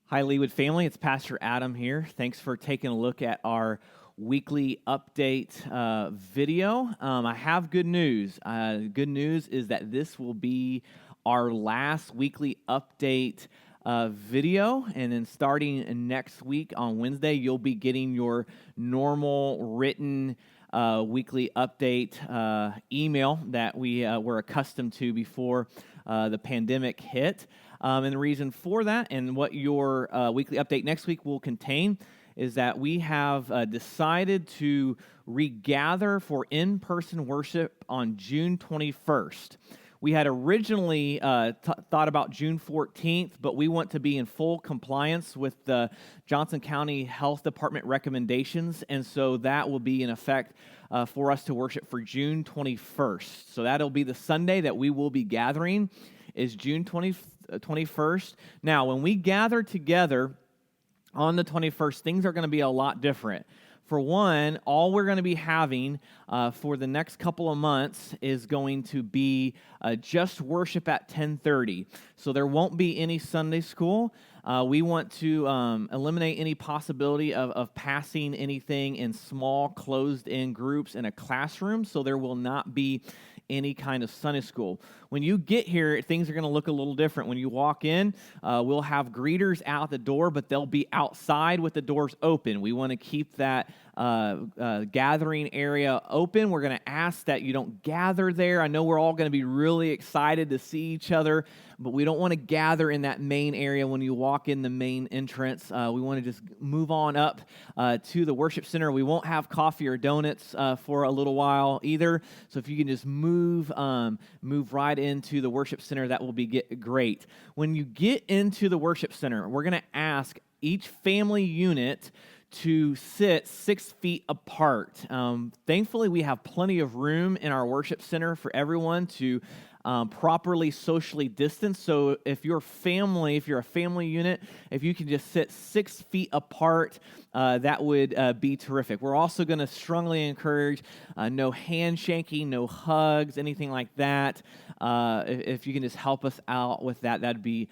Hi, Leawood family. It's Pastor Adam here. Thanks for taking a look at our weekly update video. I have good news. Good news is that this will be our last weekly update video, and then starting next week on Wednesday, you'll be getting your normal written weekly update email that we were accustomed to before the pandemic hit. And the reason for that and what your weekly update next week will contain is that we have decided to regather for in-person worship on June 21st. We had originally thought about June 14th, but we want to be in full compliance with the Johnson County Health Department recommendations, and so that will be in effect for us to worship for June 21st. So that'll be the Sunday that we will be gathering, is June 21st. Now, when we gather together on the 21st, things are going to be a lot different. For one, all we're going to be having for the next couple of months is going to be just worship at 10:30. So there won't be any Sunday school. We want to eliminate any possibility of passing anything in small, closed-in groups in a classroom, so there will not be any kind of Sunday school. When you get here, things are going to look a little different. When you walk in, we'll have greeters out the door, but they'll be outside with the doors open. We want to keep that gathering area open. We're going to ask that you don't gather there. I know we're all going to be really excited to see each other, but we don't want to gather in that main area when you walk in the main entrance. We want to just move on up to the worship center. We won't have coffee or donuts for a little while either. So if you can just move right into the worship center, that will be great. When you get into the worship center, we're going to ask each family unit to sit 6 feet apart. Thankfully, we have plenty of room in our worship center for everyone to properly socially distance. So if you're a family unit, if you can just sit 6 feet apart, that would be terrific. We're also going to strongly encourage no handshaking, no hugs, anything like that. If you can just help us out with that, that'd be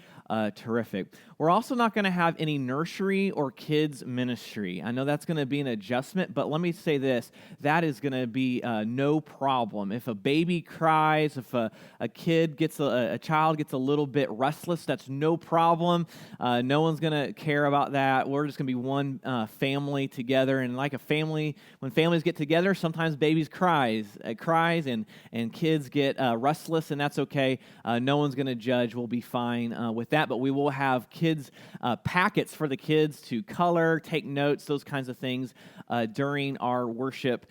terrific. We're also not going to have any nursery or kids ministry. I know that's going to be an adjustment, but let me say this, that is going to be no problem. If a baby cries, if a child gets a little bit restless, that's no problem. No one's going to care about that. We're just going to be one family together, and like a family, when families get together, sometimes babies cries and kids get restless, and that's okay. No one's going to judge. We'll be fine with that, but we will have kids packets for the kids to color, take notes, those kinds of things during our worship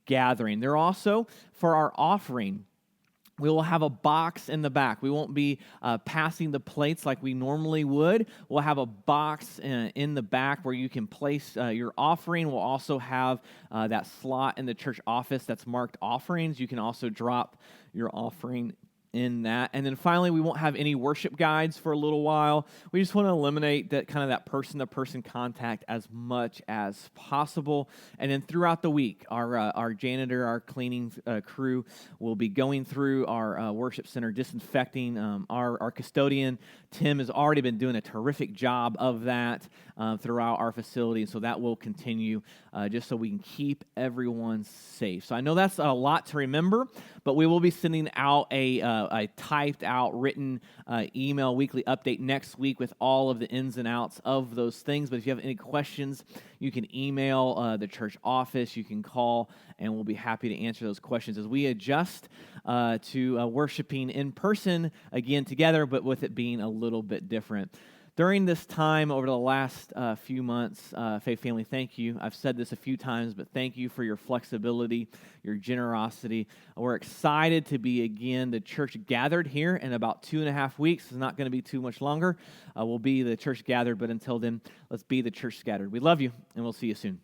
gathering. They're also, for our offering, we will have a box in the back. We won't be passing the plates like we normally would. We'll have a box in the back where you can place your offering. We'll also have that slot in the church office that's marked offerings. You can also drop your offering in that. And then finally, we won't have any worship guides for a little while. We just want to eliminate that person-to-person contact as much as possible. And then throughout the week, our janitor, our cleaning crew will be going through our worship center, disinfecting. Our custodian, Tim, has already been doing a terrific job of that throughout our facility. So that will continue just so we can keep everyone safe. So I know that's a lot to remember, but we will be sending out a typed out written email weekly update next week with all of the ins and outs of those things. But if you have any questions, you can email the church office, you can call, and we'll be happy to answer those questions as we adjust to worshiping in person again together, but with it being a little bit different. During this time over the last few months, Faith Family, thank you. I've said this a few times, but thank you for your flexibility, your generosity. We're excited to be again the church gathered here in about 2.5 weeks. It's not going to be too much longer. We'll be the church gathered, but until then, let's be the church scattered. We love you, and we'll see you soon.